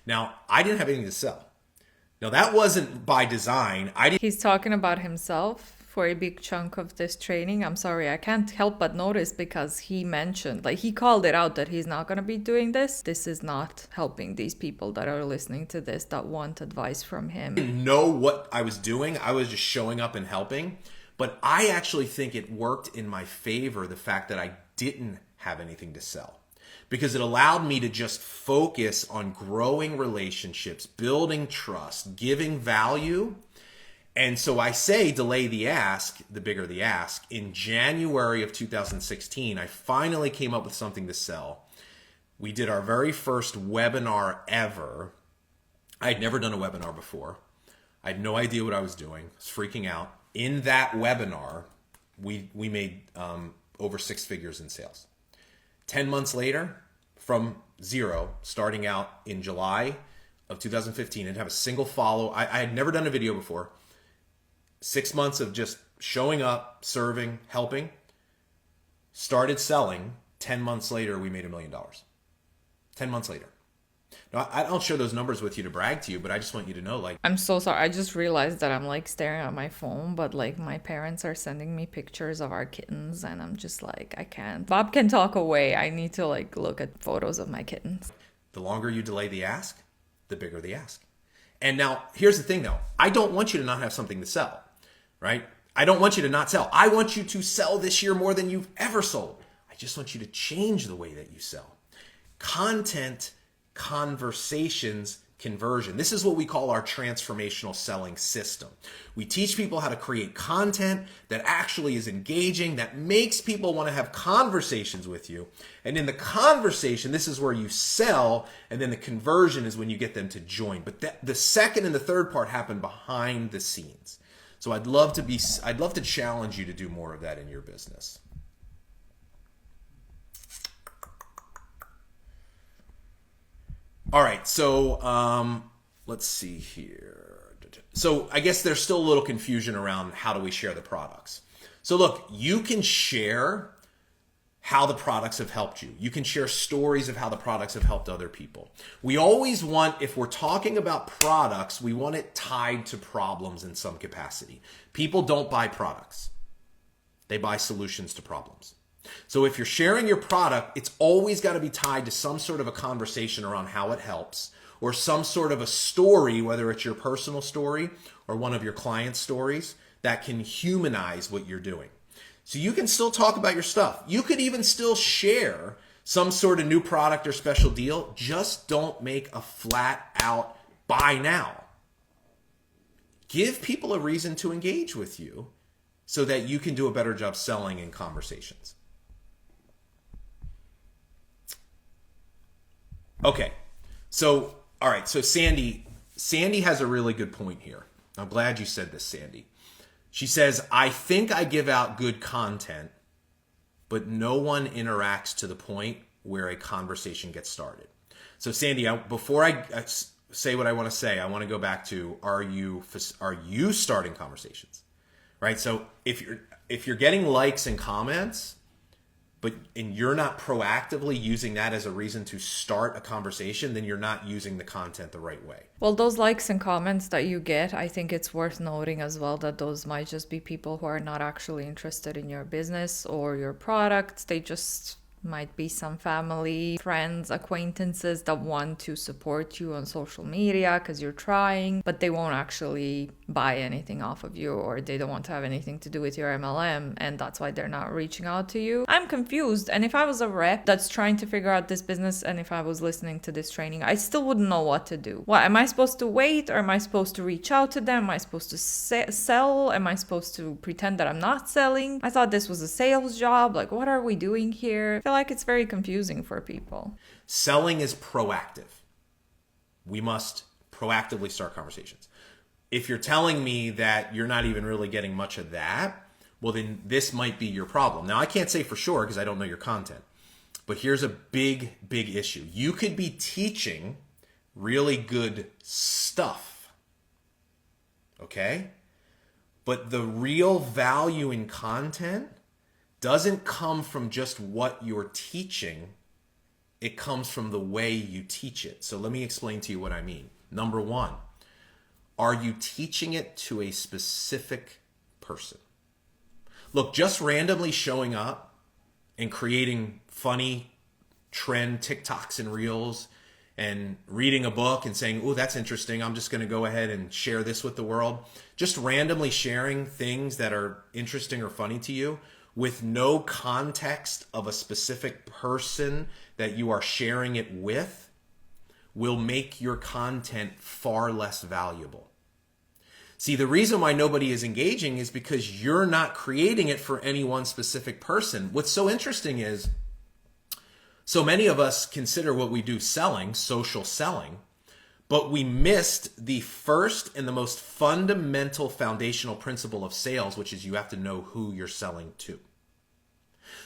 Now, I didn't have anything to sell. Now, that wasn't by design.
He's talking about himself for a big chunk of this training. I'm sorry, I can't help but notice because he mentioned, he called it out that he's not going to be doing this. This is not helping these people that are listening to this that want advice from him.
I didn't know what I was doing. I was just showing up and helping. But I actually think it worked in my favor, the fact that I didn't have anything to sell. Because it allowed me to just focus on growing relationships, building trust, giving value. And so I say delay the ask, the bigger the ask. In January of 2016, I finally came up with something to sell. We did our very first webinar ever. I had never done a webinar before. I had no idea what I was doing. I was freaking out. In that webinar, we made over 6 figures in sales. 10 months later, from zero, starting out in July of 2015, and have a single follow. I had never done a video before. 6 months of just showing up, serving, helping. Started selling. 10 months later, we made $1 million. 10 months later. Now, I don't share those numbers with you to brag to you, but I just want you to know, like,
I'm so sorry. I just realized that I'm like staring at my phone, but like my parents are sending me pictures of our kittens, and I'm just like, I can't. Bob can talk away. I need to like look at photos of my kittens.
the longer you delay the ask, the bigger the ask. And now, here's the thing though. I don't want you to not have something to sell, right? I don't want you to not sell. I want you to sell this year more than you've ever sold. I just want you to change the way that you sell. Content, conversations, conversion. This is what we call our transformational selling system. We teach people how to create content that actually is engaging, that makes people want to have conversations with you. And in the conversation, this is where you sell, and then the conversion is when you get them to join. But the second and the third part happen behind the scenes. So I'd love to challenge you to do more of that in your business. All right, so let's see here. So I guess there's still a little confusion around how do we share the products. So look, you can share how the products have helped you. You can share stories of how the products have helped other people. We always want, if we're talking about products, we want it tied to problems in some capacity. People don't buy products. They buy solutions to problems. So if you're sharing your product, it's always got to be tied to some sort of a conversation around how it helps, or some sort of a story, whether it's your personal story or one of your clients' stories, that can humanize what you're doing. So you can still talk about your stuff. You could even still share some sort of new product or special deal. Just don't make a flat out buy now. Give people a reason to engage with you so that you can do a better job selling in conversations. Okay, so, all right, so Sandy has a really good point here. I'm glad you said this, Sandy. She says, I think I give out good content, but no one interacts to the point where a conversation gets started. So Sandy, before I say what I want to say, I want to go back to, are you starting conversations? Right? So if you're getting likes and comments, and you're not proactively using that as a reason to start a conversation, then you're not using the content the right way.
Well, those likes and comments that you get, I think it's worth noting as well that those might just be people who are not actually interested in your business or your products. They just might be some family, friends, acquaintances that want to support you on social media because you're trying, but they won't actually buy anything off of you, or they don't want to have anything to do with your MLM, and that's why they're not reaching out to you. I'm confused, and if I was a rep that's trying to figure out this business, and if I was listening to this training, I still wouldn't know what to do. What, am I supposed to wait, or am I supposed to reach out to them? Am I supposed to sell? Am I supposed to pretend that I'm not selling? I thought this was a sales job. Like, what are we doing here? I feel like it's very confusing for people.
Selling is proactive. We must proactively start conversations. If you're telling me that you're not even really getting much of that, well, then this might be your problem. Now, I can't say for sure because I don't know your content, but here's a big issue. You could be teaching really good stuff, okay? But the real value in content doesn't come from just what you're teaching. It comes from the way you teach it. So let me explain to you what I mean. Number one, are you teaching it to a specific person? Look, just randomly showing up and creating funny trend TikToks and Reels and reading a book and saying, oh, that's interesting, I'm just going to go ahead and share this with the world. Just randomly sharing things that are interesting or funny to you with no context of a specific person that you are sharing it with will make your content far less valuable. See, the reason why nobody is engaging is because you're not creating it for any one specific person. What's so interesting is, so many of us consider what we do selling, social selling, but we missed the first and the most fundamental foundational principle of sales, which is you have to know who you're selling to.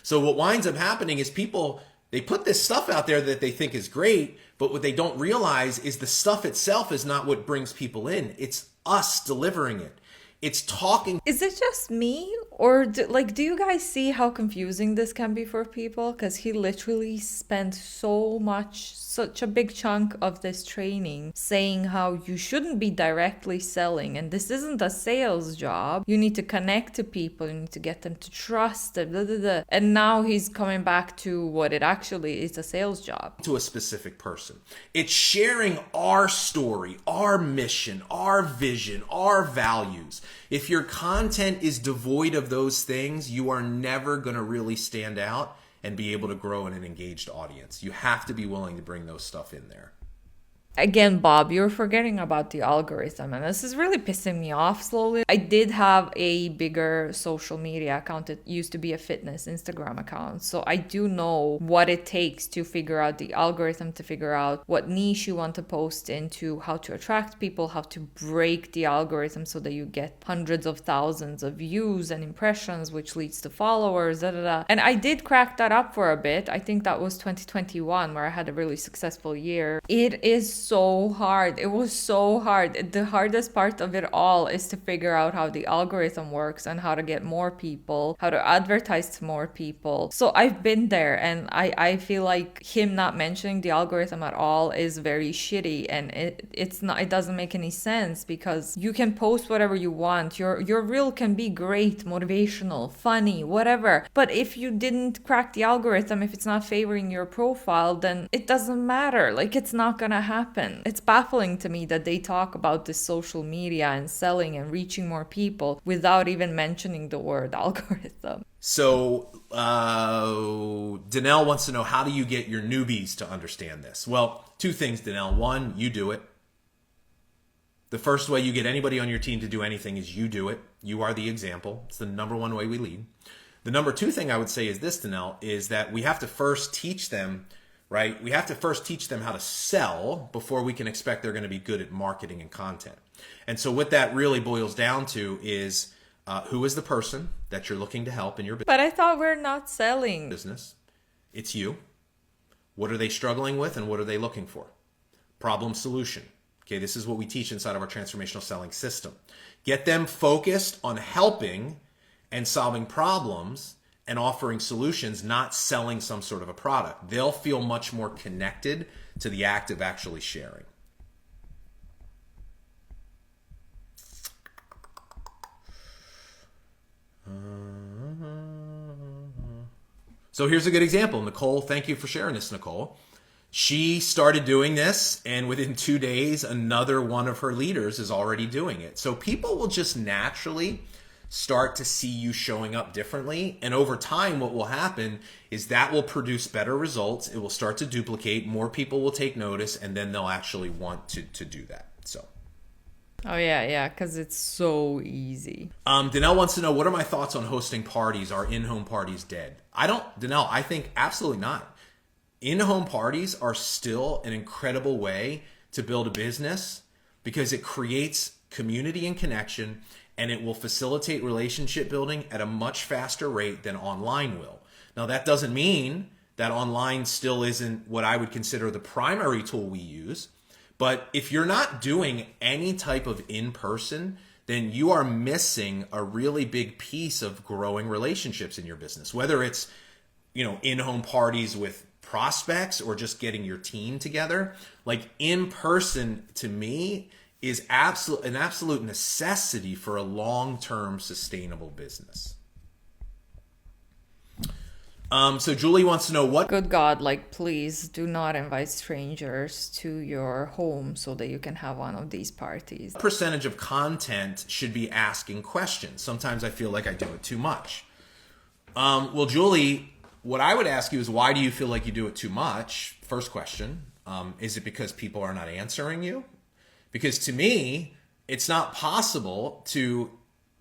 So what winds up happening is people, they put this stuff out there that they think is great, but what they don't realize is the stuff itself is not what brings people in. It's us delivering it. It's talking.
Is it just me, Or do you guys see how confusing this can be for people? Because he literally spent such a big chunk of this training saying how you shouldn't be directly selling and this isn't a sales job. You need to connect to people, you need to get them to trust it, blah, blah, blah. And now he's coming back to what it actually is, a sales job.
To a specific person. It's sharing our story, our mission, our vision, our values. If your content is devoid of those things, you are never going to really stand out and be able to grow in an engaged audience. You have to be willing to bring those stuff in there.
Again, Bob, you're forgetting about the algorithm, and this is really pissing me off slowly. I did have a bigger social media account. It used to be a fitness Instagram account. So I do know what it takes to figure out the algorithm, to figure out what niche you want to post into, how to attract people, how to break the algorithm so that you get hundreds of thousands of views and impressions, which leads to followers, da, da, da. And I did crack that up for a bit. I think that was 2021 where I had a really successful year. It is so hard. It was so hard. The hardest part of it all is to figure out how the algorithm works and how to get more people, how to advertise to more people. So I've been there, and I feel like him not mentioning the algorithm at all is very shitty, and it doesn't make any sense because you can post whatever you want. Your reel can be great, motivational, funny, whatever. But if you didn't crack the algorithm, if it's not favoring your profile, then it doesn't matter. Like, it's not gonna happen. It's baffling to me that they talk about this social media and selling and reaching more people without even mentioning the word algorithm.
So Danelle wants to know, how do you get your newbies to understand this? Well, two things, Danelle. One, you do it. The first way you get anybody on your team to do anything is you do it. You are the example. It's the number one way we lead. The number two thing I would say is this, Danelle, is that we have to first teach them, right? We have to first teach them how to sell before we can expect they're going to be good at marketing and content. And so what that really boils down to is who is the person that you're looking to help in your business?
But I thought we're not selling.
It's you. What are they struggling with and what are they looking for? Problem solution. Okay, this is what we teach inside of our transformational selling system. Get them focused on helping and solving problems and offering solutions, not selling some sort of a product. They'll feel much more connected to the act of actually sharing. So here's a good example. Nicole, thank you for sharing this, Nicole. She started doing this, and within 2 days, another one of her leaders is already doing it. So people will just naturally start to see you showing up differently. And over time, what will happen is that will produce better results. It will start to duplicate. More people will take notice, and then they'll actually want to do that. So.
Oh, yeah, because it's so easy.
Danelle wants to know, what are my thoughts on hosting parties? Are in-home parties dead? Danelle, I think absolutely not. In-home parties are still an incredible way to build a business because it creates community and connection, and it will facilitate relationship building at a much faster rate than online will. Now, that doesn't mean that online still isn't what I would consider the primary tool we use. But if you're not doing any type of in-person, then you are missing a really big piece of growing relationships in your business. Whether it's, in-home parties with prospects or just getting your team together, like in-person to me is an absolute necessity for a long-term sustainable business. So Julie wants to know what...
Good God, please do not invite strangers to your home so that you can have one of these parties.
What percentage of content should be asking questions? Sometimes I feel like I do it too much. Well, Julie, what I would ask you is, why do you feel like you do it too much? First question. Is it because people are not answering you? Because to me, it's not possible to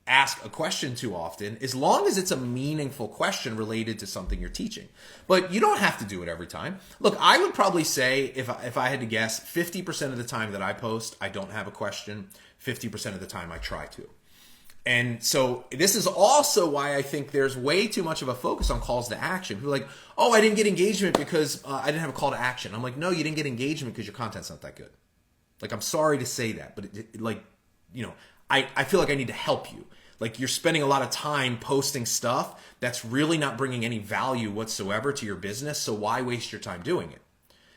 ask a question too often, as long as it's a meaningful question related to something you're teaching. But you don't have to do it every time. Look, I would probably say, if I had to guess, 50% of the time that I post, I don't have a question. 50% of the time I try to. And so this is also why I think there's way too much of a focus on calls to action. People are like, oh, I didn't get engagement because I didn't have a call to action. I'm like, no, you didn't get engagement because your content's not that good. Like, I'm sorry to say that, but I feel like I need to help you. Like you're spending a lot of time posting stuff that's really not bringing any value whatsoever to your business. So why waste your time doing it?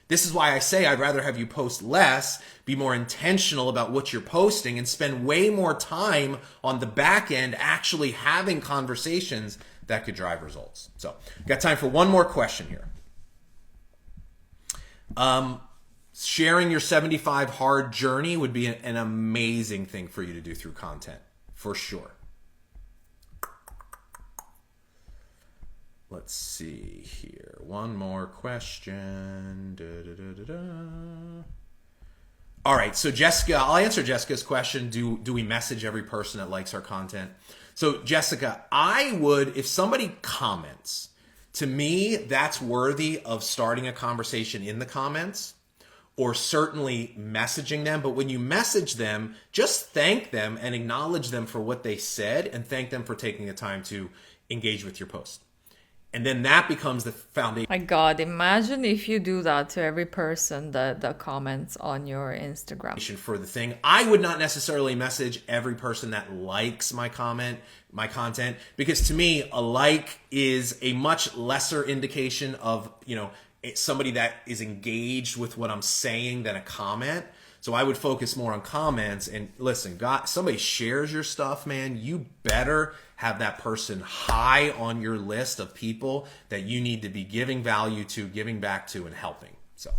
This is why I say I'd rather have you post less, be more intentional about what you're posting, and spend way more time on the back end actually having conversations that could drive results. So, got time for one more question here. Sharing your 75 hard journey would be an amazing thing for you to do through content, for sure. Let's see here. One more question. All right, so Jessica, I'll answer Jessica's question. Do we message every person that likes our content? So Jessica, I would, if somebody comments, to me, that's worthy of starting a conversation in the comments or certainly messaging them. But when you message them, just thank them and acknowledge them for what they said and thank them for taking the time to engage with your post. And then that becomes the foundation.
My God, imagine if you do that to every person that comments on your Instagram.
For the thing, I would not necessarily message every person that likes my content, because to me, a like is a much lesser indication of, somebody that is engaged with what I'm saying than a comment. So I would focus more on comments. And listen, God, somebody shares your stuff, man, you better have that person high on your list of people that you need to be giving value to, giving back to, and helping. So,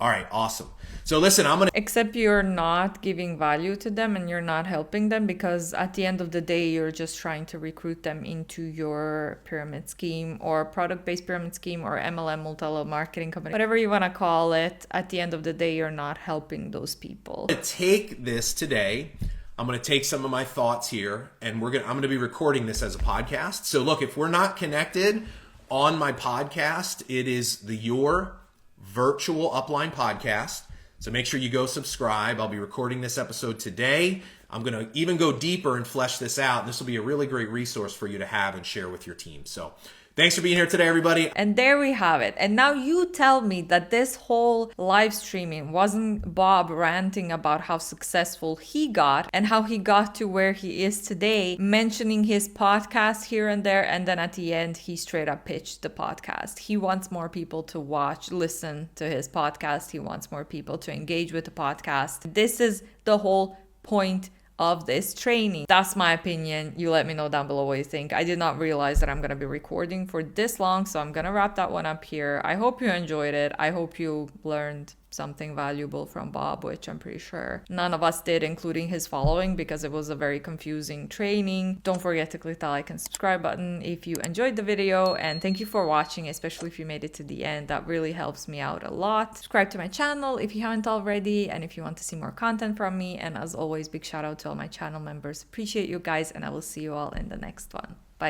all right, awesome. So listen,
Except you're not giving value to them and you're not helping them, because at the end of the day, you're just trying to recruit them into your pyramid scheme or product-based pyramid scheme or MLM, multi-level marketing company, whatever you want to call it. At the end of the day, you're not helping those people.
I'm going to take this today. I'm going to take some of my thoughts here, and I'm going to be recording this as a podcast. So look, if we're not connected on my podcast, it is Your Virtual Upline Podcast. So make sure you go subscribe. I'll be recording this episode today. I'm going to even go deeper and flesh this out. This will be a really great resource for you to have and share with your team. So thanks for being here today, everybody.
And there we have it. And now you tell me that this whole live streaming wasn't Bob ranting about how successful he got and how he got to where he is today, mentioning his podcast here and there. And then at the end, he straight up pitched the podcast. He wants more people to listen to his podcast. He wants more people to engage with the podcast. This is the whole point of this training. That's my opinion. You let me know down below what you think. I did not realize that I'm going to be recording for this long, so I'm going to wrap that one up here. I hope you enjoyed it. I hope you learned something valuable from Bob, which I'm pretty sure none of us did, including his following, because it was a very confusing training. Don't forget to click the like and subscribe button if you enjoyed the video, and thank you for watching, especially if you made it to the end. That really helps me out a lot. Subscribe to my channel if you haven't already, and if you want to see more content from me. And as always, big shout out to all my channel members. Appreciate you guys, and I will see you all in the next one. Bye.